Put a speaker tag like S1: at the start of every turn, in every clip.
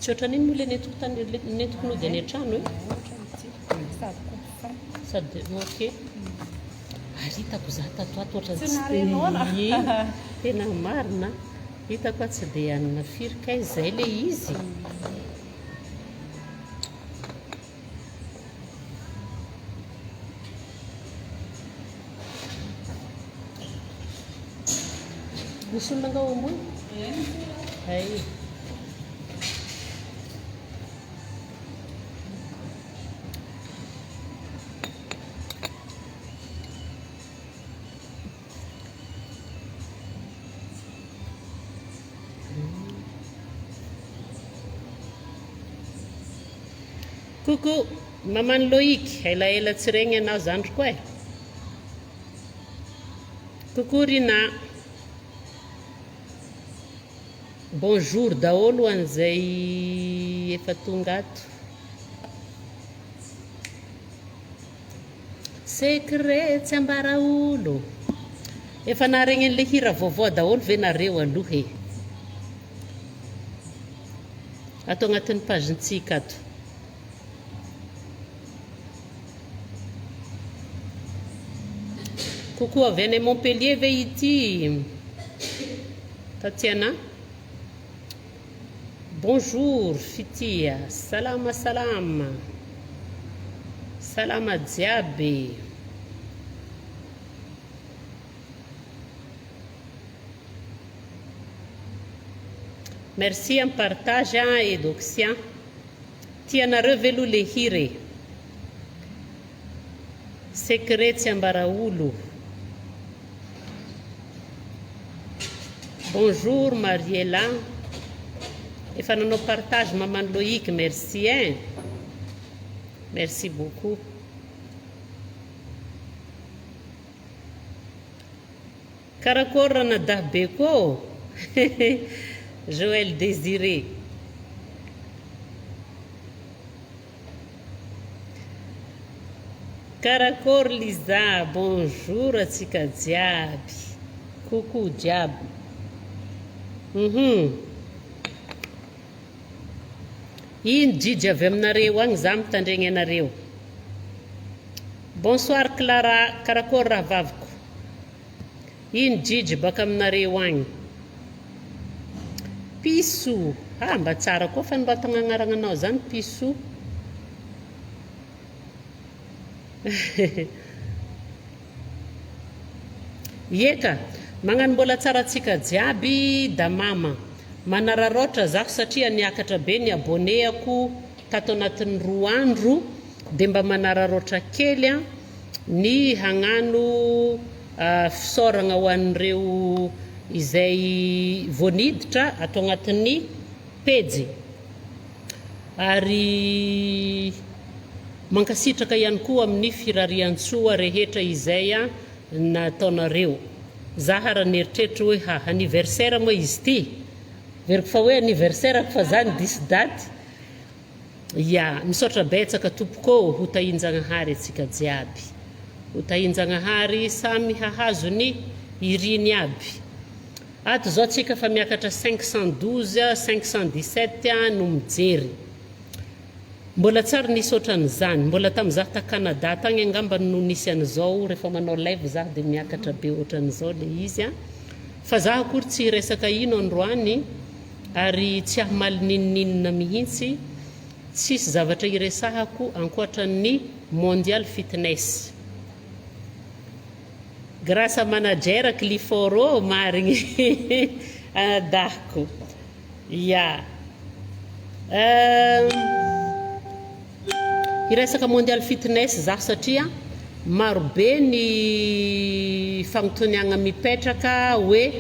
S1: tsy ohatran'iny moa le nentikonody any an-trano sady ok ary hitako za tatoato ohatrantsy tena marina hitako a tsy dia anina firika izay le izy misy olona angao ambony ay coucou mamany Loïc elaela tsy regny anao zandro koa e coucou Rina bonjour daholo an'izay efa tonga ato secret tsy ambara olo efa naregny an'le hira vaovao daholo ve nareo aloha e ato agnatin'ny pagentsika ato coucou avy any Montpellier ve ity Tatiana bonjour Fitia salama salama salama jiaby merci en partage et doxia tianareo ve lo le hire secret tsy ambara olo bonjour Mariella efa nanao partage mamany Loïc merci hein merci beaucoup karakory ranadahy be ko Joël Désiré karakory Liza bonjour atsika jiaby coucou jiaby iny jijy avy aminareo agny za mitandregny anareo bonsoir Clara karakory raha vaviko iny jijy baka aminareo agny piso mba tsara koa fa nibatagna agnarananao zany piso eka magnano mbola tsara atsika jiaby D-Mama manararoatra zako satria niakatra be ny aboneako tato anatin'ny 2 andro dia mba manararoatra kely ny hagnano fisaoragna ho an'ireo izay voaniditra ato agnatin'ny pejy ary mankasitraka ihany koa amin'ny firarian-tsoa rehetra izay nataonareo za raha nieritreritra hoe anniversaire moa izy ty veriko fa hoe anniversaire fa zany disy daty ya misaotra betsaka tompoko ho tahinjagnahary atsika jiaby ho tahinjagnahary samy hahazony iriny aby ato zao tsika fa miakatra 512 517 no mijery mbola tsara nisy ohatran'izany mbola tamin'izah ta Canada tagny angamba no nisy an'izao rehefa manao live zah dia miakatra be ohatran'izao le izy fa zah akory tsy resaka ino androany ary tsy ahamalininininina mihitsy tsisy zavatra iresahako ankoatran'ny mondial fitness grâce à manager Cliforo marigny anadahako ya iresaka mondial fitness zah satria marobe ny fagnotoniagna mipetraka hoe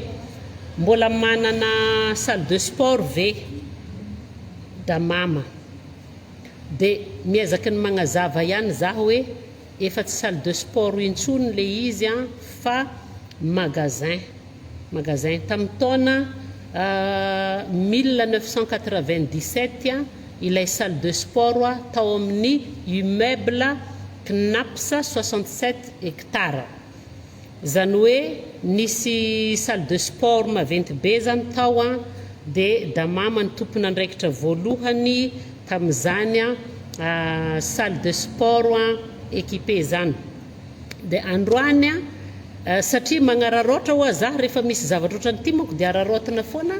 S1: mbola manana salle de sport ve D-Mama dia miezaka ny magnazava ihany zah hoe efa tsy salle de sport intsony le izy fa magasin tamin'ny taona 1997 ilay salle de sport tao amin'ny immeuble knapsa 67 hectares zany hoe nisy salle de sport maventy be zany tao dia damaMahaleo ny tompona andraikitra voalohany tamin'izany salle de sport équipé zany. Dia androany satria magnararoatra ho zaho rehefa misy zavatra ohatrany ity moko dia ararotina foana.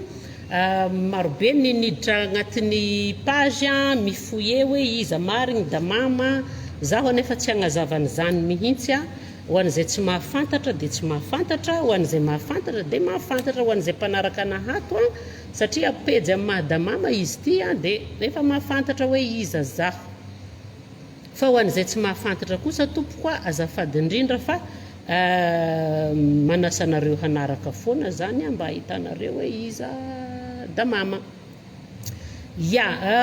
S1: Marobe ny niditra agnatin'ny page mifoye hoe iza marigny damaMahaleo, zaho anefa tsy agnazavany zany mihitsy ho an'izay tsy mahafantatra dia tsy mahafantatra, ho an'izay mahafantatra dia mahafantatra, ho an'izay mpanaraka anahato satria pejy amin'ny maha damaMahaleo izy ity dia rehefa mahafantatra hoe iza zaho. Fa ho an'izay tsy mahafantatra kosa tompoko azafady indrindra fa manasa nareo hanaraka foana zany mba ahitanareo hoe iza damaMahaleo.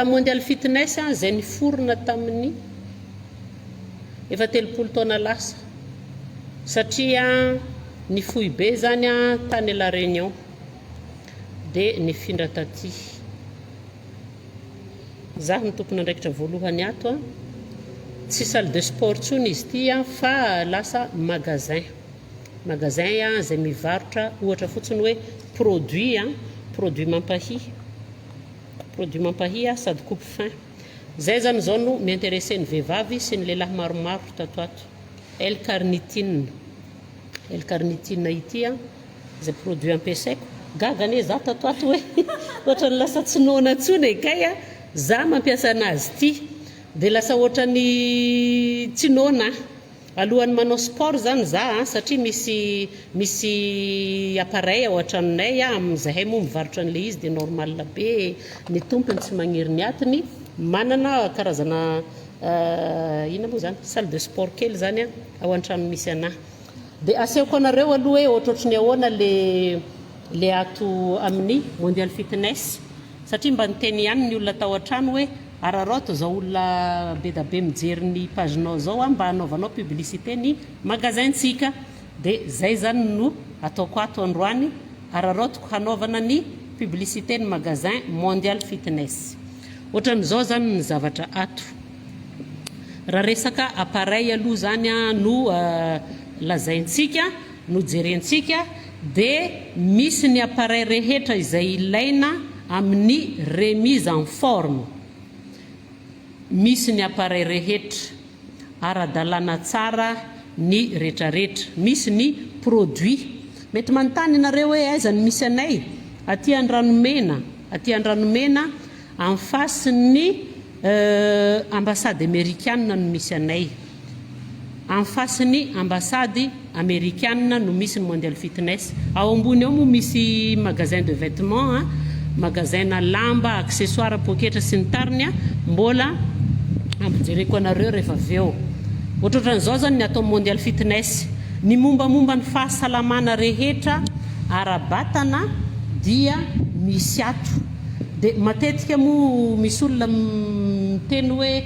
S1: Mondial fitness zay niforona tamin'ny efa 30 taona lasa satria ny fohy be zany tany La Réunion dia nifindra taty. Zaho ny tompona andraikitra voalohany ato tsy salle de sport tsony izy ity fa lasa magasin zay mivarotra ohatra fotsiny hoe produit mampahi sady coupe fin. Zay zany zao no miintéressé ny vehivavy sy ny lehilahy maromaro tato ato. L-carnitine ity zay produit ampiasaiko gagane za tato ato hoe ohatrany lasa tsy noana tsony kay za mampiasa anazy ity dia lasa ohatrany tsy noana alohany manao sport zany za satria misy appareil ohatranay Amizay moa mivarotra an'ilay izy dia normal be ny tompony tsy magniry ny atiny manana karazana ina moa zany salle de sport kely zany ao an-trano misy anahy. Dia asehoko anareo aloha hoe ohatrohatrany ahoana le ato amin'ny mondial fitness satria mba niteny ihany ny olona tao an-trano hoe araroto zao olona be da be mijery ny paginao zao mba hanaovanao publicité ny magasin-tsika. Dia zay zany no ataoko ato androany, ararotoko hanaovana ny publicité ny magasin mondial fitness. Ohatran'izao zany ny zavatra ato. Raha resaka appareil aloha zany no lazaintsika, no jerentsika dia misy ny appareil rehetra izay ilaina amin'ny remise en forme. Misy ny appareil rehetra ara-dalàna tsara ny rehetrarehetra, misy ny produit. Mety manontany nareo hoe aiza ny misy anay aty an-dranomena en face ny ambassady américaine no misy anay. En face ny ambassady américaine no misy ny mondial fitness. Ao ambony ao moa misy magasin de vêtements, magasin na lamba, accessoire, poketra sy ny tariny mbola ampijereko anareo rehefa aveo. Ohatran'izao zany ny atao mondial fitness, ny mombamomba ny fahasalamana rehetra ara-batana dia misy ato. Dia matetika moa misy olona miteny hoe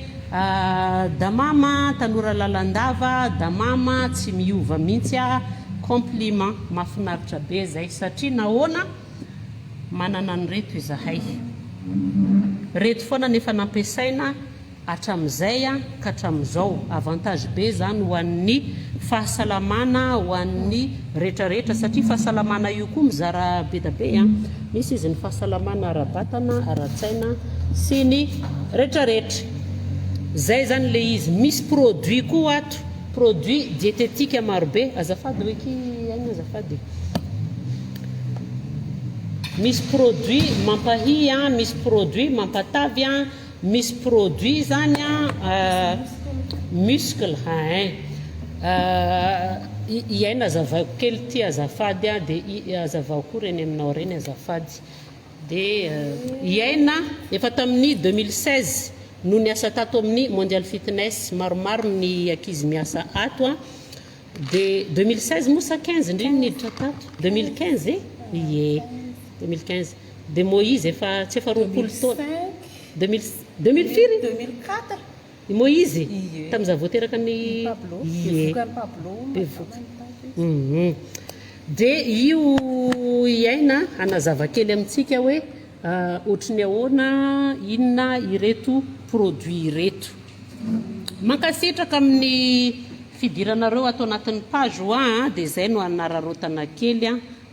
S1: damaMahaleo tanora lalandava, damaMahaleo tsy miova mihitsy compliment. Mahafinaritra be zay satria nahoana manana ny reto izahay. Reto foana nefa nampiasaina hatramizay ka hatramizao. Avantage be zany ho an'ny fahasalamana, ho an'ny rehetrarehetra satria fahasalamana io koa mizara be da be misy izy ny fahasalamana ara-batana, ara-tsaina sy ny rehetrarehetra. Zay zany le izy. Misy produit koa ato, produit diététique marobe. Azafady hoe ki aigna azafady. Misy produit mampahi, misy produit mampatavy, misy produit zany muscle iaina azavaiko kely ty azafady dia azavao koa reny aminao reny azafady. Dia iaina efa tamin'ny 2016 no niasa tato amin'ny mondial fitness, maromaro ny ankizy miasa ato dia 2016 mosa 15 indriny niditra tato 2015 ie 2015 dia Moïse efa tsy efa roapolo taona 2004 Moïse tamin'iza voateraka ny dia io iaina anazava kely amintsika hoe ohatrany ahoana inona ireto produit ireto. Mankasitraka amin'ny fidiranareo ato anatin'ny page dia zay no anararotana kely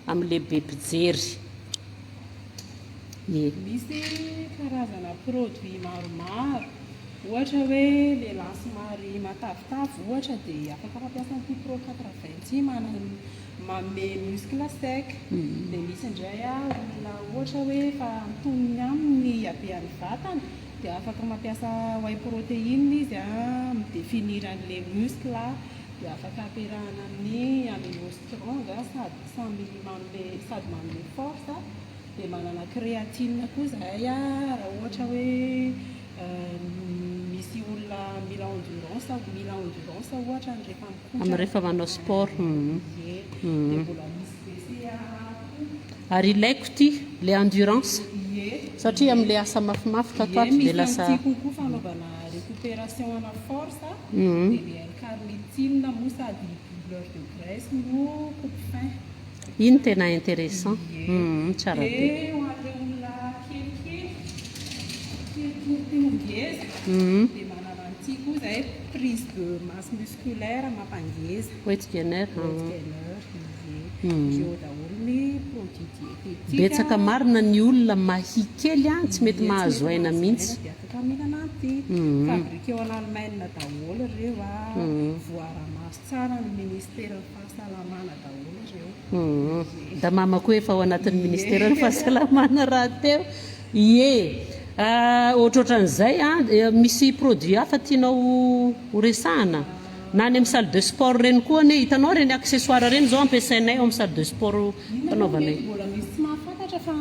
S1: amin'ny lehibe mpijery.
S2: misy karazana produit maromaro ohatra hoe lehilahy somary matavitavy ohatra dia afaka mampiasa an'ity pro 80 ty manome muscle sec dia misy indray olona ohatra hoe fa antonony aminy habean'ny vatana dia afaka mampiasa whey protéine izy midéfinir an'ilay muscle dia afaka ampiarahana amin'ny amino strong sady manome force dia manana créatine koa zahay raha ohatra hoe misy olona mila endurance ohatra
S1: rehefa manao sport
S2: dia mbola misy BCA
S1: ary ilaiko ty le endurance satria amin'ilay asa mafimafy tatoato dia lasa
S2: kokoa fanaovana récupération ana force dia le L-carnitine moa sady douleur de graisse no coupe-faim
S1: iny tena intéressant tsara be
S2: dia hoan'ireo olona kelikely ngeza dia manana an'ity koa zahay prise de masse musculaire mampangeza
S1: weight gainer
S2: io daholo ny produit diététique
S1: betsaka marina ny olona mahia kely tsy mety mahazo aina mihitsy
S2: dia afaka mihinana an'ity fabriqué en Allemagne daholo ireo voara-maso tsara ny ministère fahasalamana daholo ireo
S1: damaMahaleo koa efa ao anatin'ny ministère ny fahasalamana raha teo ohatrohatran'izay misy produit hafa tianao horesahana na any amin'ny salle de sport reny koa ne hitanao reny accessoire reny zao ampiasainay ao amin'ny salle de sport fanaovanay
S2: mbola misy tsy mahafantatra fa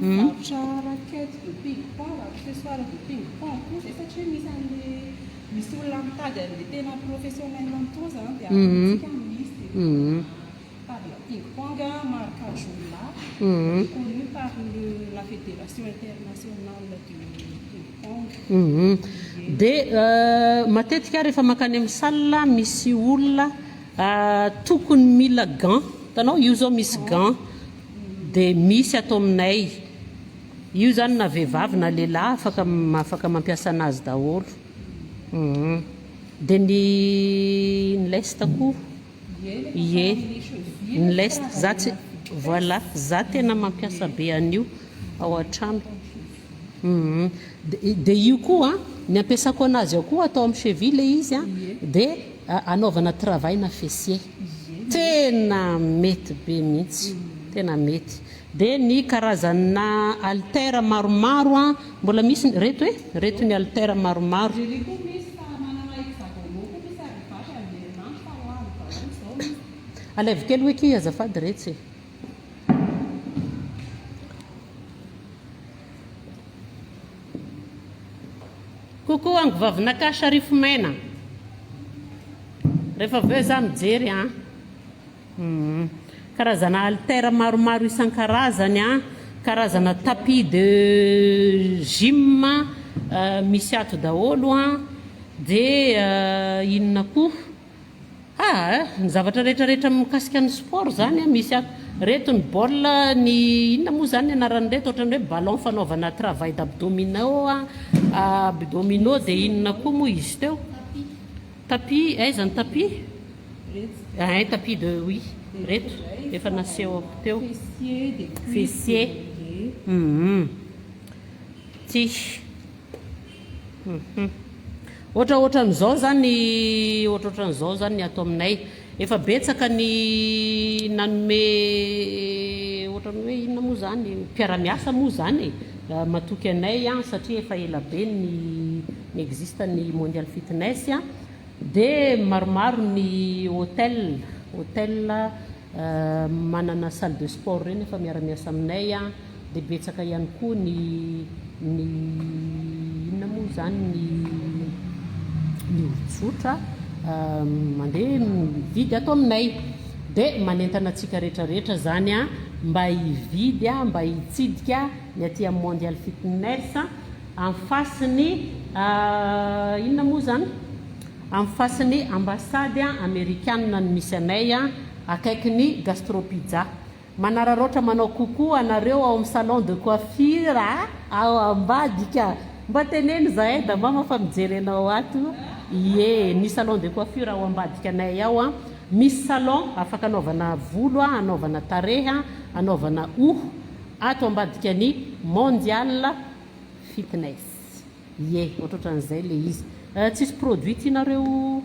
S2: mivarotra raquette de ping pong accessoire de ping pong koa zay satria misy olona mitady an'ilay tena professionnel amin'itony zany dia atsika misy par la ping pong marghe connu par la fédération internationale du ping pong
S1: dia matetika rehefa makany amin'ny salle misy olona tokony mila gant tanao io zao misy gant dia misy atao aminay io zany na vehivavy na lehilahy afaka mampiasa anazy daholo dia ny leste koa ny leste voilà za tena mampiasa be an'io ao an-trano dia io koa ny ampiasako anazy ao koa atao amin'ny cheville izy dia anaovana travail na fessier tena mety be mihitsy tena mety dia ny karazana altère maromaro mbola misy reto ny altère maromaro alaivo kely hoe ki azafady retsy kokoa angovavina-kasy arifo maina rehefa aveo za mijery karazana altère maromaro isan-karazany karazana tapis de gym misy ato daholo dia inona koa ny zavatra rehetrarehetra mikasika ny sport zany misy ato reto ny baolina ny inona moa zany anarany reto ohatrany hoe ballon fanaovana travail d'abdominaux dia inona koa moa izy teo tapis aizany tapis tapis de oui reto efa naseho teo fessier ty ohatraohatran'izao zany ny atao aminay efa betsaka ny nanome ohatrany hoe inona moa zany mpiaramiasa moa zany matoky anay satria efa ela be ny existe ny mondial fitness dia maromaro ny hôtel manana salle de sport reny efa miaramiasa aminay dia betsaka ihany koa ny inona moa zany ny olotsotra mandeha mividy atao aminay dia manentana antsika rehetrarehetra zany mba hividy mba hitsidika ny aty amin'ny mondial fitness amin'ny fasiny inona moa zany amin'ny fasiny ambassady américaine ny misy anay akaiky ny gastropizza manararoatra manao kokoa anareo ao amin'ny salon de coiffure ao ambadika mba teneny zahay damaMahaleo fa mijery anao ato ny salon de coiffure ao ambadika anay ao misy salon afaka anaovana volo anaovana tarehy anaovana ato ambadika ny mondial fitness. Ohatran'izay le izy. Tsisy produit tianareo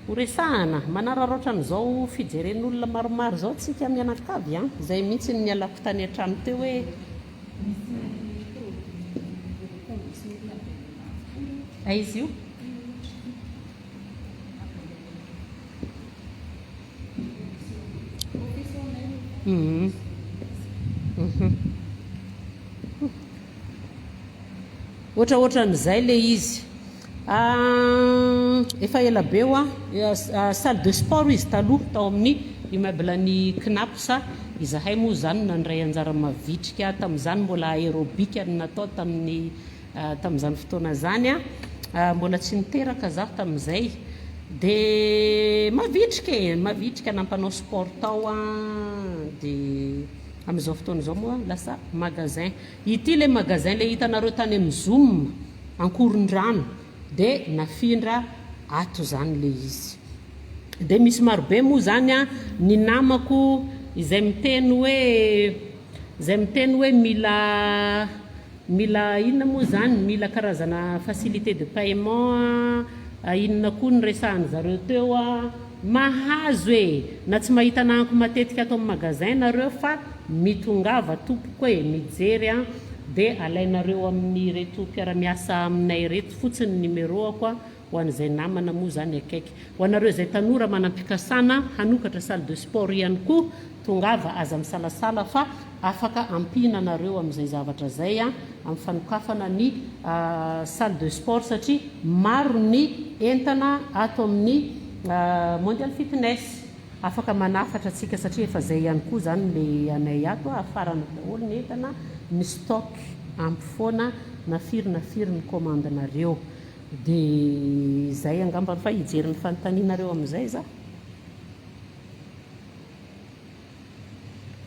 S1: horesahana manararaotra an'izao fijeren'olona maromaro zao tsika mianakavy a zay mihitsy ny alako tany an-trano teo hoe aizy io ohatran'izay le izy. Efa ela be salle de sport izy taloha tao amin'ny immeuble ny knapsa izahay moa zany nandray anjara mavitrika tamin'izany mbola aérobika natao tamin'izany fotoana zany mbola tsy niteraka zaho tamin'izay de mavitrika nampanao sport tao de amin'izao fotoana izao moa lasa magasin. Ity le magasin le hitanareo tany amin'ny Zoom ankoron-drano de nafindra ato zany le izy. De misy marobe moa zany ny namako izay miteny hoe mila inona moa zany mila karazana facilité de paiement inona koa ny resahany zareo teo mahazo na tsy mahita anako matetika ato amin'ny magasin nareo fa mitongava tompoko mijery de alainareo amin'ny reto mpiara-miasa aminay reto fotsiny numéro ho an'izay namana moa zany akaiky. Ho anareo zay tanora manam-pikasana hanokatra salle de sport ihany koa tongava aza misalasala fa afaka ampina nareo amin'izay zavatra zay amin'ny fanokafana ny salle de sport satria maro ny entana ato amin'ny mondial fitness. Afaka manafatra tsika satria efa zay ihany koa zany le anay ato afarana daholo ny entana ny stock ampy foana nafiry ny commande-nareo. De zay angamba fa hijery ny fanontanianareo amin'izay za.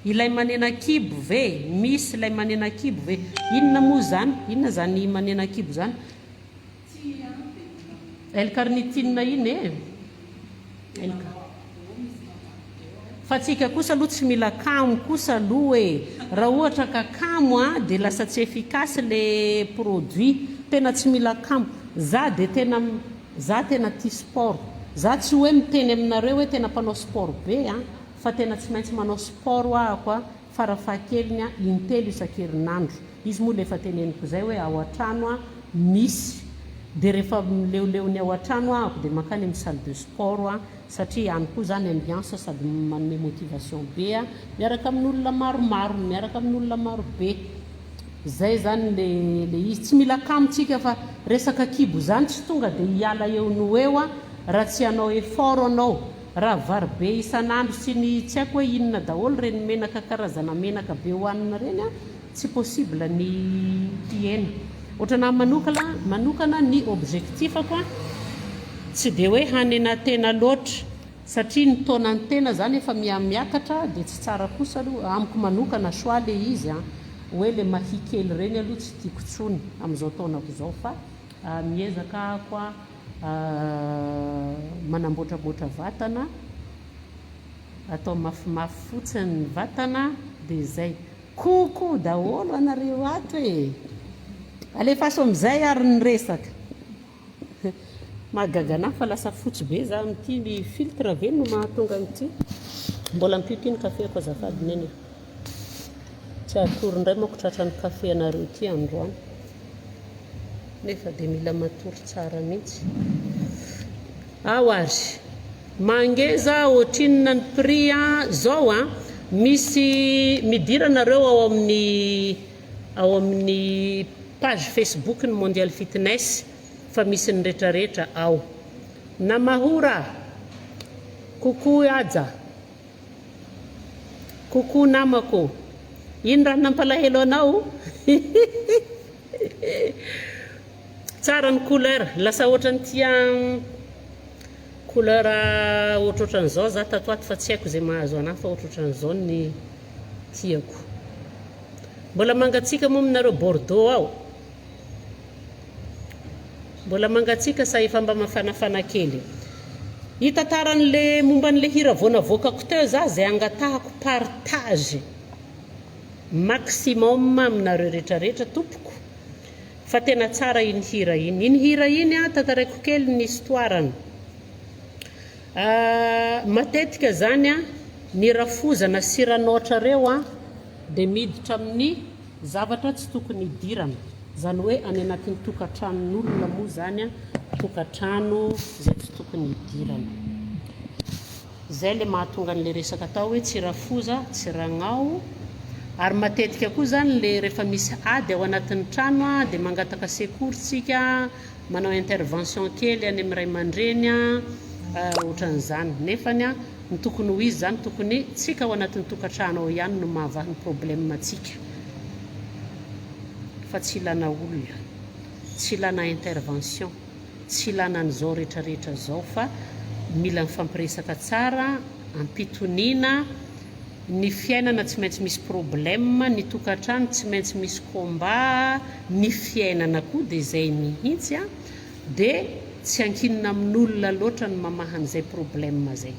S1: Ilay manena kibo ve? Misy ilay manena kibo ve? Inona moa zany? Inona zany manena kibo zany? L-carnitine iny fa tsika kosa aloha tsy mila kamo kosa aloha raha ohatra ka kamo de lasa tsy efficace le produit, tena tsy mila kamo. Za tena tia sport. Za tsy hoe miteny aminareo hoe tena mpanao sport be fa tena tsy maintsy manao sport ahako farafahakeliny intelo isan-kerinandro. Izy moa le efa teneniko zay hoe ao an-trano misy de rehefa leoleo ny ao an-trano ahako de makany amin'ny salle de sport satria any koa zany ambiance sady manome motivation be miaraka amin'olona maromaro, miaraka amin'olona maro be. Zay zany le izy tsy mila kamotsika fa resaka kibo zany tsy tonga de hiala eo no eo raha tsy anao effort anao. Raha vary be isan'andro sy ny tsy haiko hoe inona daholo reny menaka karazana menaka be hoanina reny tsy possible ny tiena. Ohatrana manokana ny objectifako tsy de hoe hanena tena loatra satria ny taona ny tena zany efa miakatra de tsy tsara kosa aloha amiko manokana soa le izy hoe le mahikely reny aloha tsy tiako tsony amin'izao taonako zao fa miezaka koa manamboatraboatra vatana atao mafimafy fotsiny ny vatana de zay koko daholo anareo ato alefaso amizay ary ny resaka mahagagana fa lasa fotsy be za amity ny filtre ve no mahatonga amity mbola mpiopiny kafe ko azafady neny tsy atory ndray mako tratra ny kafe anareo ty androany nefa de mila matory tsara mihitsy ary mangeza ohatrinina ny prix zao misy midira nareo ao amin'ny page Facebook ny mondial fitness fa misy ny retraretra ao. Namahora kuku aja kuku namako ino raha nampalahelo anao tsara ny couleur lasa ohatrany tia couleur ohatrohatran'izao za tatoato fa tsy haiko zay mahazo anahy fa ohatrohatran'izao ny tiako. Mbola mangatsika moa aminareo Bordeaux ao mbola mangatsika sa efa mba mafanafana kely. Hitantaran'le momba n'le hira vonavokako teo za zay angatahako partage maximum aminareo rehetrarehetra tompoko fa tena tsara iny hira iny a tantaraiko kely ny histoirany matetika zany a ny rafozana sy ranoatra reo a dia miditra amin'ny zavatra tsy tokony hidirana zany hoe any anatin'ny tokantranon'olona moa zany a tokantrano zay tsy tokony hidirana zay le mahatonga an'le resaka atao hoe tsy rafoza tsy ragnao ary matetika koa zany le rehefa misy ady ao anatin'ny trano a dia mangataka secours tsika manao intervention kely any amin'ny ray aman-dreny a ohatran'izany nefany a ny tokony ho izy zany tokony tsika ao anatin'ny tokantrano ao ihany no mahavaha ny problème atsika fa tsy ilana olona tsy ilana intervention tsy ilana an'izao rehetrarehetra zao fa mila mifampiresaka tsara ampitoniana ny fiainana tsy maintsy misy problème ny tokantrano tsy maintsy misy combat ny fiainana koa dia zay mihitsy a dia tsy ankinina amin'olona loatra ny mamahan'izay problème zay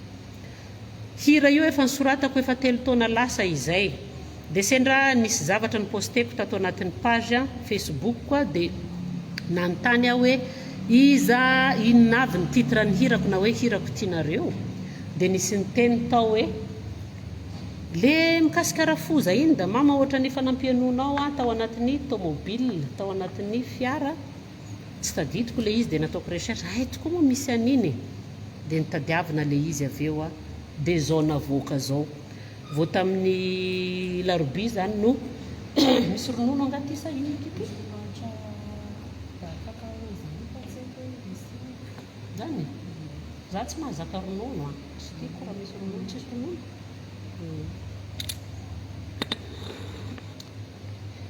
S1: hira io efa nisoratako efa 3 taona lasa izay dia sendra nisy zavatra ny posteko tato anatin'ny page Facebook koa dia nanontany aho hoe iza inona avy ny titre ny hirako na hoe hirako tianareo dia nisy ny teny tao hoe le mikasika rafoza iny da mama ohatra ny fanampianonao a tao anatin'ny tomobile tao anatin'ny fiara tsy tadidiko le izy dia nataoko recherche tokoa moa misy aniny dia nitadiavina le izy aveo a dia zao navoaka zao vao tamin'ny larobia zany no misy ronono angatisa iny kity zany za tsy mahazaka ronono a tsy tiako raha misy ronono tsisy ronono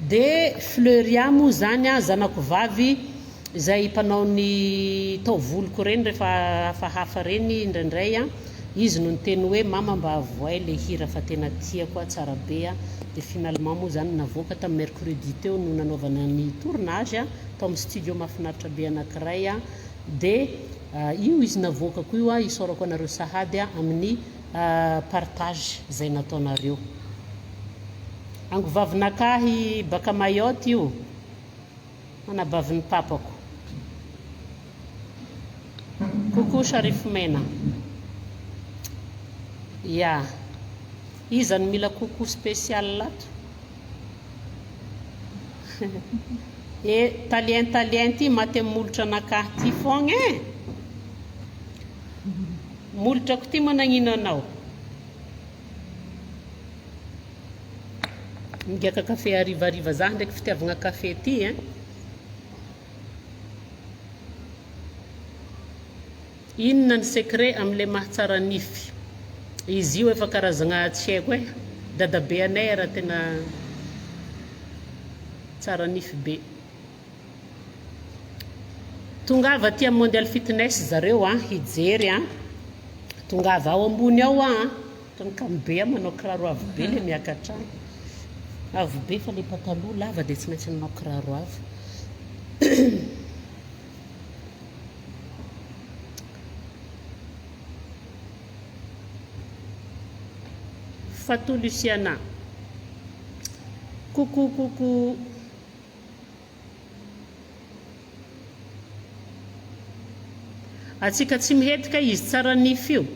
S1: dia fleuria moa zany a zanako vavy izay mpanao ny taovoloko reny rehefa hafahafa reny indraindray a izy no nyteny hoe mama mba avoay le hira fa tena tiako a tsara be a dia finalement moa zany navoaka tamin'ny mercredi teo no nanaovana ny tournage a tao amin'ny studio mahafinaritra be anankiray a dia io izy navoaka koa io a isaorako anareo sahady a amin'ny partage zay nataonareo angovavinakahy baka Mayotte io manabavin'ny papako coucou Sharifmena ya izany mila coucou spécial lato e talien ty maty molitra anakahy ty fogna molitrako ty managnino anao migaka kafe arivariva za ndraiky fitiavagna kafe ty inona ny secret amin'le mahatsara nify izy io efa karazagna tsy haiko dadabe anay raha tena tsara nify be tongava ty amin'ny mondial fitness zareo hijery tongava ao ambony ao kanikamy be manao kiraro avo be le miakatrano avo be fa le pataloha lava dia tsy maintsy manao kiraro avo Fatou Luciana coucou atsika tsy mihetika izy tsara nify io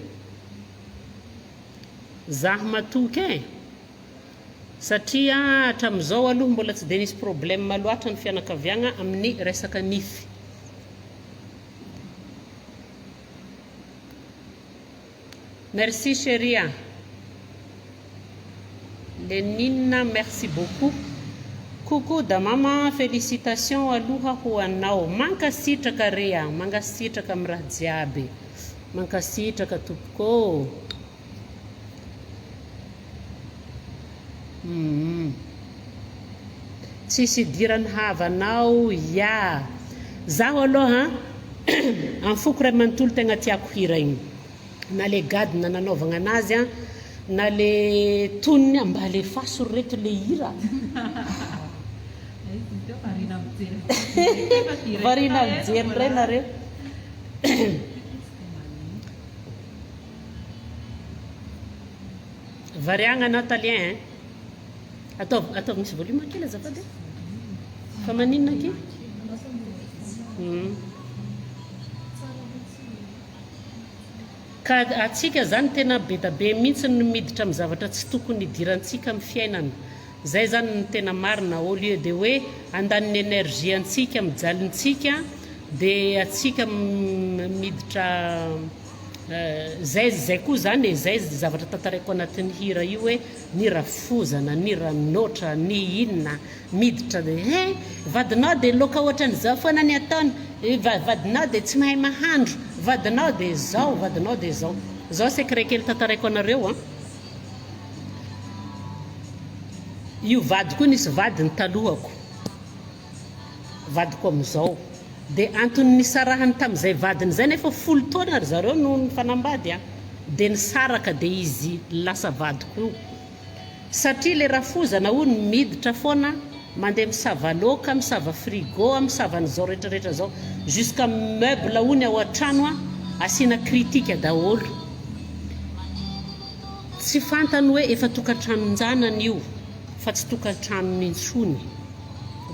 S1: zaho matoky satria hatramin'izao aloha mbola tsy dia nisy problème loatra ny fianakaviagna amin'ny resaka nify merci chéria Lénine, merci beaucoup. Coucou D-Mama, félicitations aloha ho anao. Mankasitraka rea, mankasitraka amin'ny raha jiaby. Mankasitraka tompoko. Tsisy idirany havanao, ya. Zaho aloha anfoko ray manontolo tegna tiako hira igny. Na le gadina nanaovagna anazy na le toniny mba le fasoro reto le hira varina mijery ray nareo variagna anao talien Atao misy volume kely azafady. Fa maninona ake? Ka atsika zany tena be da be mihitsy no miditra amin'ny zavatra tsy tokony hidirantsika amin'ny fiainana. Zay zany no tena marina, au lieu de hoe andaniny énergie antsika mijalintsika dia atsika miditra zay koa zany zay zavatra tantaraiko anatin'ny hira io hoe ny rafozana, ny ranotra, ny inona miditra dia vadinao dia loka ohatran'izao foana ny ataony, vadinao dia tsy mahay mahandro, vadinao dia zao, vadinao dia zao. Zao secret kely tantaraiko anareo io vady koa nisy vadiny talohako, vadiko amin'izao. Dia antony nisarahany tamin'izay vadiny zay nefa 10 taona ry zareo no nifanambady dia nisaraka dia izy lasa vadiko io. Satria le rafozana ony miditra foana mandeha misava laoka, misava frigo, misava n'izao rehetrarehetra zao, jusqu'à meuble ony ao an-trano asiana kritika daholo. Tsy fantany hoe efa tokantranon-janany io fa tsy tokantranony intsony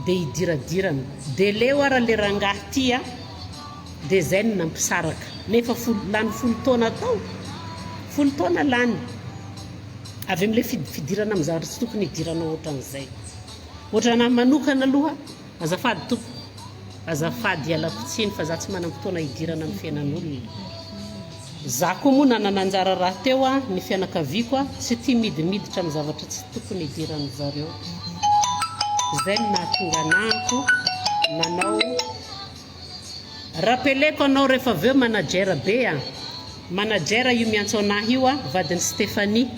S1: dia hidiradirana. Dia leo ara le rangahy ty dia zay no nampisaraka. Nefa lany 10 taona tao, 10 taona lany. Avy amin'ilay fidirana amin'ny zavatra tsy tokony hidirana ohatran'izay. Ohatranahy manokana aloha, azafady tompo, azafady iala-pitsiny fa za tsy manam-potoana hidirana amin'ny fiainan'olona. Za koa moa nanana anjara raha teo ny fianakaviako tsy tia midimiditra amin'ny zavatra tsy tokony hidirana zareo. Zay no nahatonga anako nanao rappeleko anao rehefa avy eo manager be manager io miantso anahy io vadiny Stéphanie,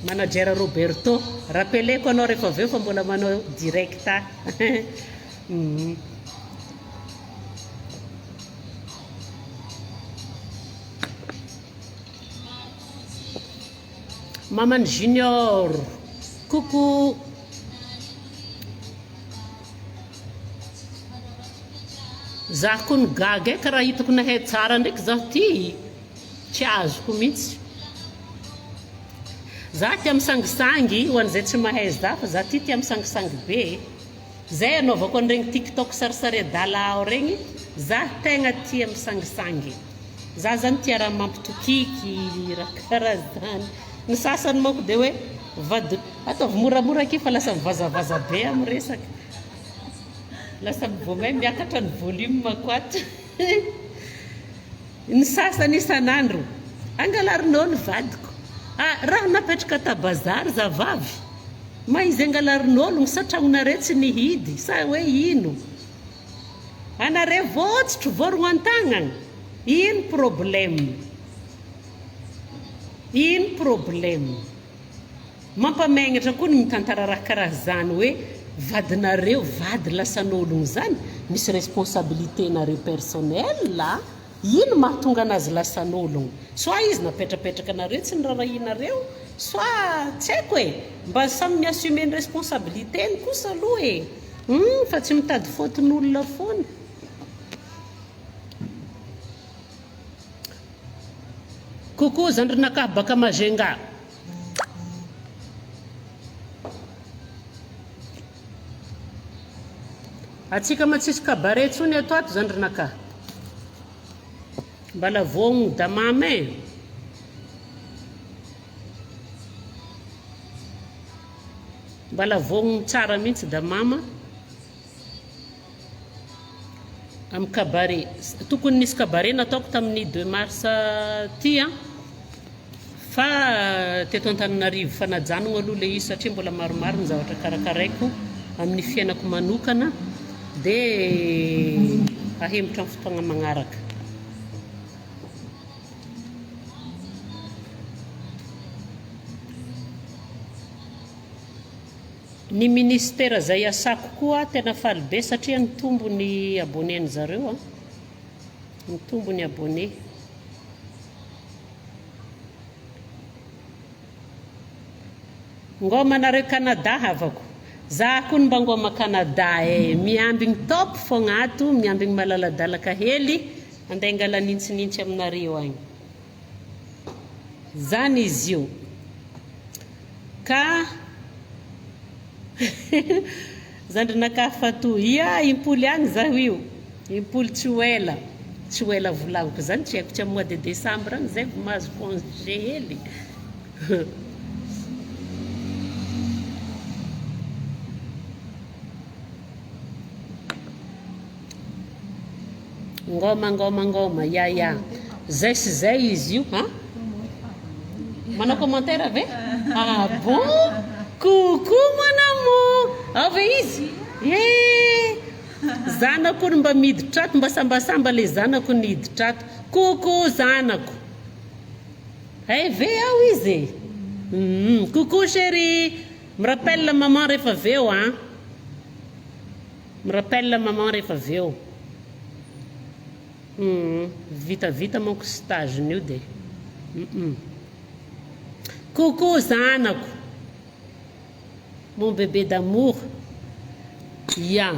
S1: manager Roberto. Rappeleko anao rehefa avy eo fa mbola manao direct Maman Junior, coucou. Za koa ny gaga ka raha hitako nahay tsara ndraiky zaho ty tsy azoko mihitsy. Za ty misangisangy ho an'izay tsy mahay za fa za ty misangisangy be. Zay anaovako an'iregny TikTok sarisary adala ao regny, za tegna tia misangisangy. Za zany tia raha mampitokiky raha karaha zany. Ny sasany manko dia hoe ataovy moramora aky fa lasa mivazavaza be amin'ny resaka. Lasa vao miakatra ny volume koato. Ny sasany isan'andro angalarinao ny vadiko. Raha napetraka tabazary zavavy. Ma izy angalarin'olo ny satragnonareo tsy nihidy sa hoe ino? Anareo votsotro voaroan-tagnana. Ino problème? Ino problème? Mampamagnatra koa ny mitantara raha karaha zany hoe vadinareo vady lasan'ologno zany, misy responsabilité nareo personnel ino mahatonga anazy lasan'ologno? Soit izy napetrapetraka anareo tsy nirarahinareo, soit tsy haiko mba samy miassumer ny responsabilité ny kosa aloha fa tsy mitady fautin'olona foana. Coucou zandrinakahy baka Mazenga. Atsika matsisy cabaret tsony ato ato zandrinakahy. Mbala Vaovao-Dah-Mama mbala voagno tsara mihitsy damaMama amin'ny cabaret. Tokony nisy cabaret nataoko tamin'ny 2 mars ty fa teto Antananarivo fanajanona aloha le izy satria mbola maromaro ny zavatra karakaraiko amin'ny fiainako manokana dia ahembotra amin'ny fotoagna magnaraka. Ny ministère zay asako koa tena faly be satria nitombo ny abonné ny zareo nitombo ny abonné. Ngoma nareo Canada havako. Za koa mba ngoma Canada miambigny top fogna ato, miambigny malaladalaka hely andeha angala nintsinintsy aminareo agny. Zany izy io. Ka zandrinakahy fato ia impoly agny zaho io impoly tsy hoela volaviko zany tsy haiko tsy amin'ny mois de décembre agny zay vao mahazo congé hely ngoma ya zay sy zay izy io ha manao commentaire ave ah bon coucou mon amour ave izy zanako mba miditra ato mba sambasamba le zanako niditra ato coucou zanako ve ao izy coucou chérie me rappelle la maman rehefa aveo me rappelle la maman rehefa aveo vita manko stage io de coucou zanako mon bébé d'amour ya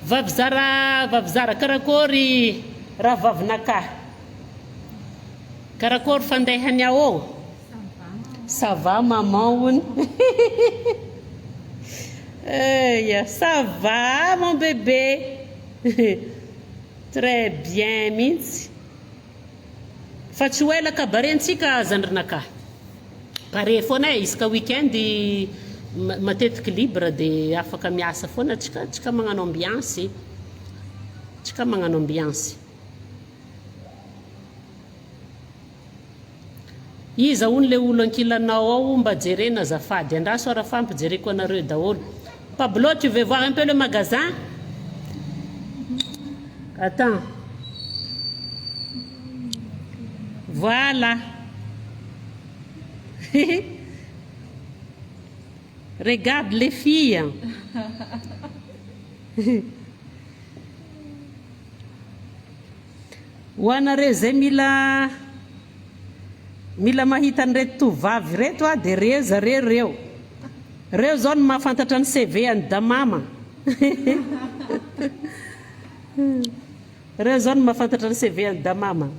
S1: vavizara karakory raha vavinakahy karakory fandehany ao ça va maman hony ya ça va mon bébé très bien mihitsy fa tsy hoela kabarentsika zandrinakahy pare foana isaka weekend matetiky libre de afaka miasa foana tsika magnano ambiance iza hony le olo ankilanao ao mba jerena zafady andraso arafampijereko anareo daholo Pablo tu veux voir un peu le magasin. Attends. Voilà. Regarde les filles. Hoanareo zay mila mahita an'ireto tovavy reto de reo zao no mahafantatra ny CV any damaMahaleo. Reo zao no mahafantatra ny CV any damaMahaleo.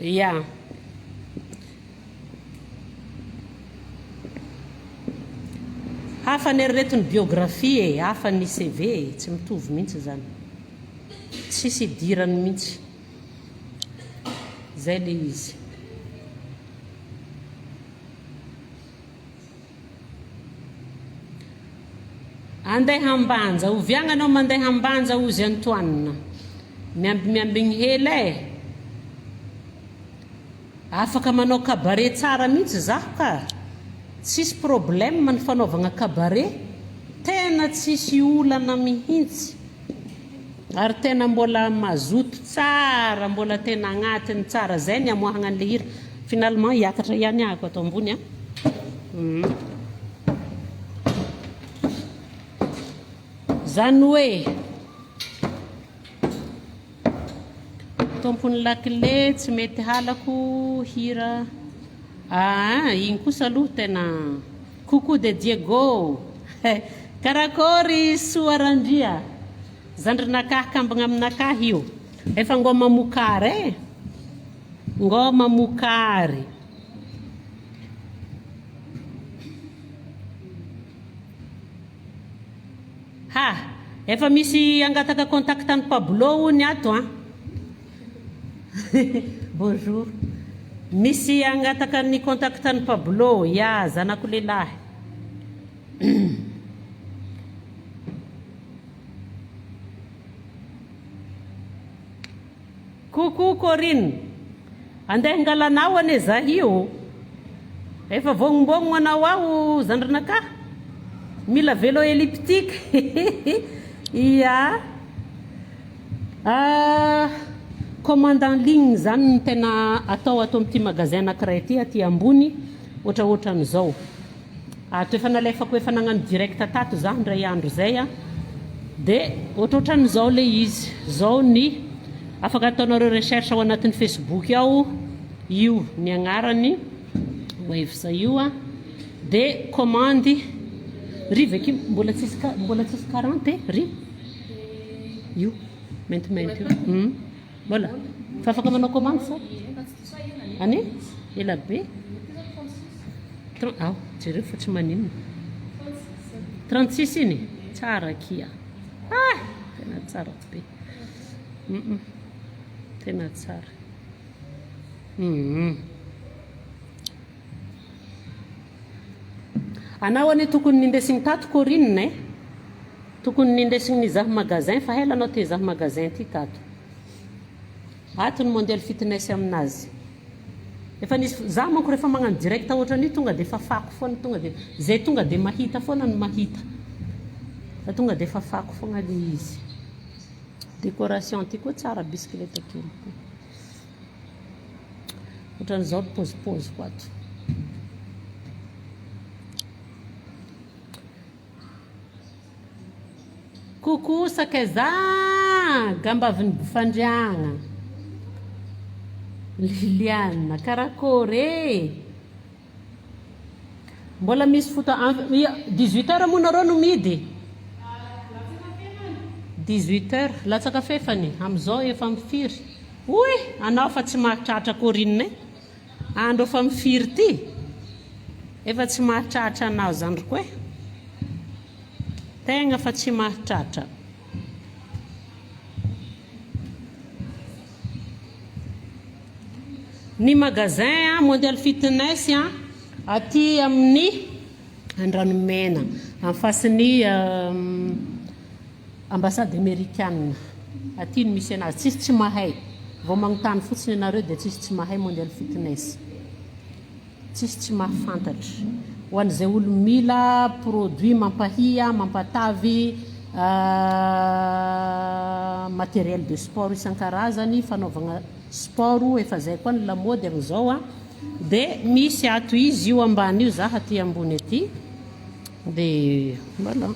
S1: Ya. Hafa ny reto ny biographie hafa ny CV tsy mitovy mihitsy zany. Tsisy idirany mihitsy. Zay le izy. Andeha ambanja, oviagna anao mandeha ambanja ozy Antoine. Miambigny hely afaka manao cabaret tsara mihitsy zaho ka. Tsisy problème ny fanaovagna cabaret. Tena tsisy olana mihitsy. Ary tena mbola mazoto tsara, mbola tena agnatiny tsara zay ny amoahagna an'le hira. Finalement hiakatra ihany ako ato ambony a. Zany hoe tompony lakile tsy mety halako hira. Igny kosa aloha tena coucou de Diego. Karakory soarandria. Zandrinakahy kambagna aminakahy io. Efa ngoma mokary ngoma mokary. Efa misy angataka contact any Pablo ny ato Bonjour. Misy angataka ny contact any Pablo ya zanako lehilahy. Coucou Corinne. Andeha ngalanao ane za io. Efa vognombogno anao ao zandrinakahy. Mila vélo elliptique. Ya. Commande en ligne zany ny tena atao ato amin'ity magasin anankiray ity aty ambony ohatran'izao. Efa nalefako efa nagnano direct tato za ndray andro zay de ohatran'izao le izy. Zao ny afaka ataonareo recherche ao anatin'ny Facebook ao io ny agnarany wavesa io de commande rive aqui mbola tsisy 40 ry io maintimainty io voilà fa afaka manao commande sa ani ela be jereo fa tsy maninona 36 iny tsara kia tena tsara be tena tsara anao ane tokony nindesigny tato Corinne tokony nindesigny nizaha magasin fa hela anao te zaha magasin ty tato atony mondial fitness aminazy efa nisy za manko rehefa magnano direct ohatra ny tonga de fafako foana tonga de zay tonga de mahita foana no mahita fa tonga de fafako foana le izy décoration ty koa tsara bisikileta kely ohatra n'izao pose ko ato coucou sakaiza gambaviny bofandriagna Liliane karakory mbola misy foto 18h moa nareo no midy 18h latsaka fefany amizao efa mifiry oy anao fa tsy mahatratra Corinne andro efa mifiry ty efa tsy mahatratra anao zany koe tegna fa tsy mahatratra ny magasin mondial fitness aty amin'ny Andranomena en face ny ambassade américaine aty ny misy anazy tsisy tsy mahay vao magnontany fotsiny anareo de tsisy tsy mahay mondial fitness tsisy tsy mahafantatra ho an'izay olo mila produit mampahia mampatavy matériel de sport isan-karazany fanaovagna sport efa zay koa ny lamody amizao de misy ato izy io ambany io za aty ambony aty de voilà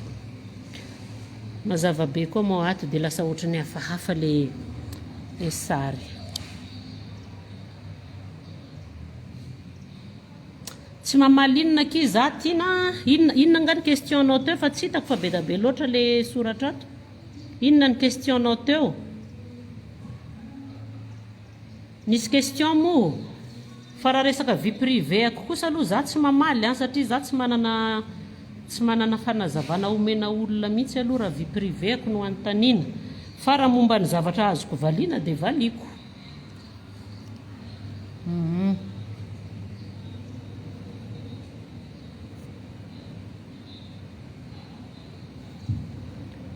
S1: mazava be koa mo ato de lasa ohatrany hafahafa le sary tsy mamalinina ki za tina inona ngany question nao teo fa tsy hitako fa be da be loatra le soratra ato inona ny question nao teo nisy question mo fa raha resaka vie privée ako kosa aloha za tsy mamaly satria za tsy manana fanazavana omena olona mihitsy aloha raha vie privée ako no antanina fa raha momba ny zavatra azoko valiana de valiko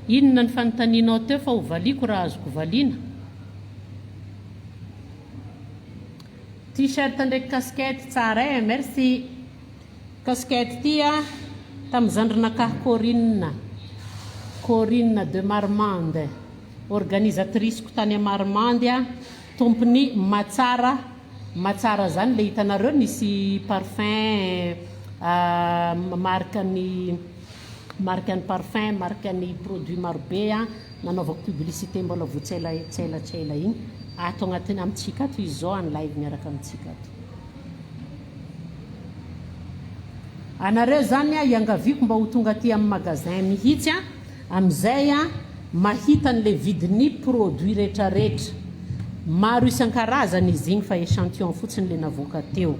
S1: inona ny fanontanianao teo fa ho valiko raha azoko valiana t-shirt ndraiky casquette tsara merci casquette ty tam'zandrinakahy Corinne de Marmande organisatrice ko tany Marmande tompony matsara zany le hitanareo nisy parfum marque ny parfum marque ny produit marobe nanaovako publicité mbola voatsela igny ato agnatiny amintsika ato izy zao any live miaraka amintsika ato anareo zany iangaviko mba ho tonga aty amin'ny magasin mihitsy amizay mahita an'le vidiny produit rehetrarehetra maro isan-karazany izy igny fa échantillon fotsiny le navoaka teo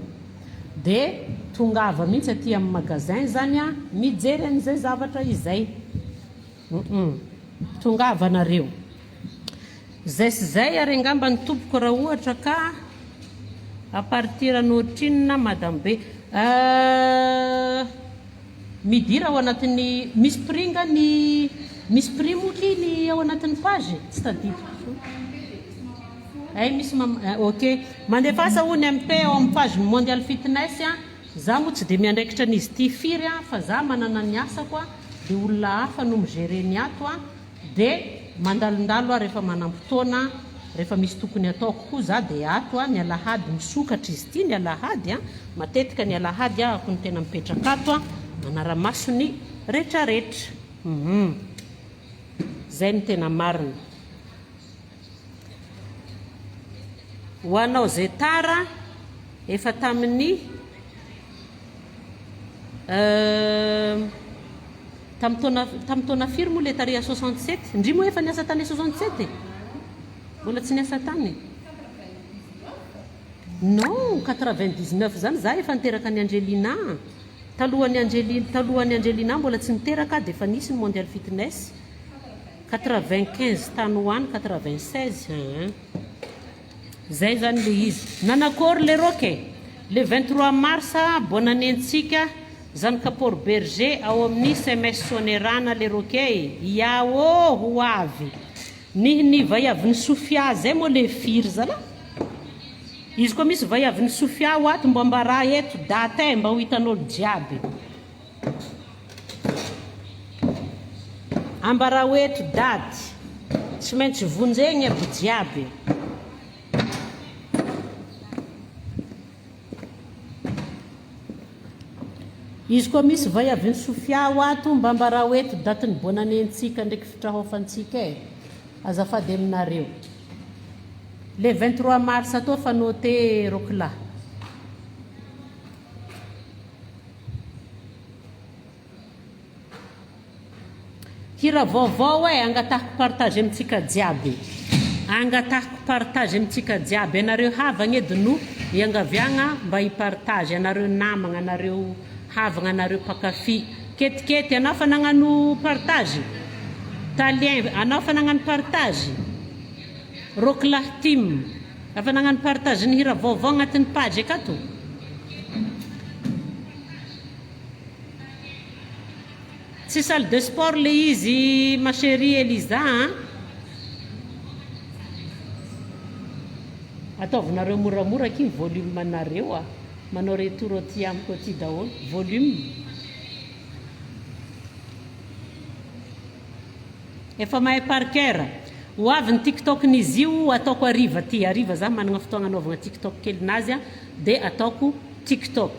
S1: de tongava mihitsy aty amin'ny magasin zany mijery an'izay zavatra izay tongava nareo zay sy zay ary angamba ny tompoko raha ohatra ka a partir an'ohatrinina madame be midira ao anatin'ny misy pringa ny misy prix moky ny ao anatin'ny page tsy tadidiko ay misy ok mandefasa ony MP ao amin'ny page mondial fitness za mo tsy de miandraikitra n'izy ty firy fa za manana ny asako de olona hafa no migereny ato de mandalondalo rehefa manam-potoana rehefa misy tokony ataoko koa za de ato ny alahady misokatra izy ty ny alahady matetika ny alahady ako ny tena mipetraka ato manaramaso ny rehetrarehetra zay ny tena marina ho anao zay tara efa tamin'ny tamin'ny firy moa le tareha 67 ndry moa efa niasa tany 67 mbola tsy niasa tany non 99 zany za efa niteraka ny Angelina talohan'ny Angelina mbola tsy niteraka dia efa nisy ny mondial fitness 95 tany ho any 96 zay zany le izy nanakory le roke le 23 mars bonne année-ntsika zany kapor berger ao amin'ny SMS sonerana le roke iao ho avy ny vaiavy ny Sofia zay moa le firy zala izy koa misy vaiavy ny Sofia ho ato mba mbara eto date mba ho hitan'olo jiaby ambara ho eto daty tsy maintsy vonjegny aby jiaby izy koa misy vaiavy ny Sofia ho ato mba mbara ho eto daty ny bonne année-ntsika ndraiky fitrahofantsika azafady aminareo le 23 mars atao fa noté rokla hira vaovao angatahako partage amintsika jiaby angatahako partage amintsika jiaby anareo havagna edy no iangaviagna mba hipartage anareo namagna anareo havagna anareo pakafy ketikety anao fa nagnano partage talien anao fa nagnano partage rokla team afa nagnano partage ny hira vaovao agnatin'ny page akato tsy salle de sport le izy ma chérie Elisa ataovinareo moramora ky volume manareo manao retour aty amiko aty daholo volume efa mahay parker ho avy ny tiktok n'izy io ataoko ariva ty ariva za managna fotoagna anaovagna tiktok kelinazy dia ataoko tiktok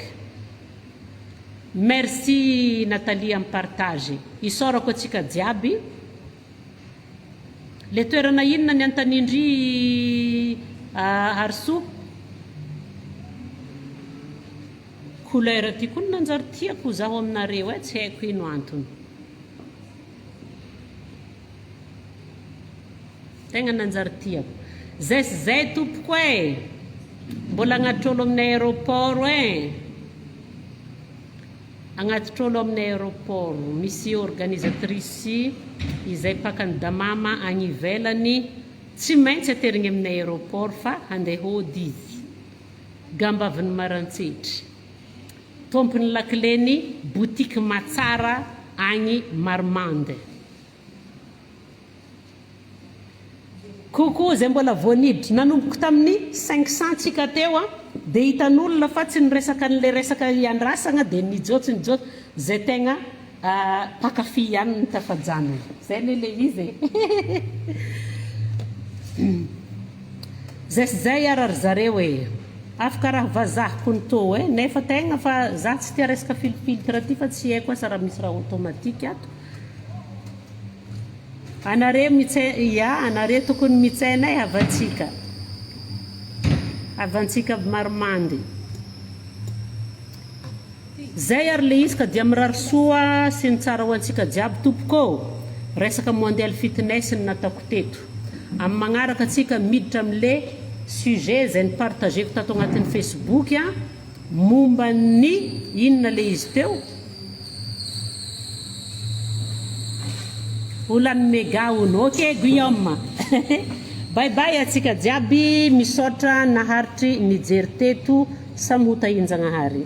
S1: merci Nathalie am partage isorako atsika jiaby le toerana inona ny antanindry arso couleur ty koa nanjary tiako zaho aminareo tsy haiko ino antony tegna nanjary tiako zay tompoko mbola agnatrolo amin'ny aéroport agnatrolo amin'ny aéroport misy organisatrice izay pakany damama agny ivelany tsy maintsy aterigny amin'ny aéroport fa handeha hody izy gambaviny marantsetry tompony lakleny boutique matsara agny marmande koko zay mbola voaniditra nanomboko tamin'ny 500 tsika teo dia hitan'olona fa tsy niresaka n'le resaka iandrasagna dia nijotsy zay tegna pakafy ihany ny tafajanona zay le izy zay arary zareo afaka raha vazahako ny tô nefa tegna fa za tsy tia resaka filtre ty fa tsy haiko sa raha misy raha automatique ato anareo tokony mitsainay avantsika marimandy zay ary le izy ka dia mirary soa sy ny tsara ho antsika jiaby tompoko resaka mondial fitness ny nataoko teto amin'ny magnaraka atsika miditra amin'le sujet zay ny partageko tato agnatin'ny Facebook momba ny inona le izy teo Ulan mega uno ok Guillaume bye bye atsika jiaby misaotra naharitry nijery teto samy ho tahinjagnahary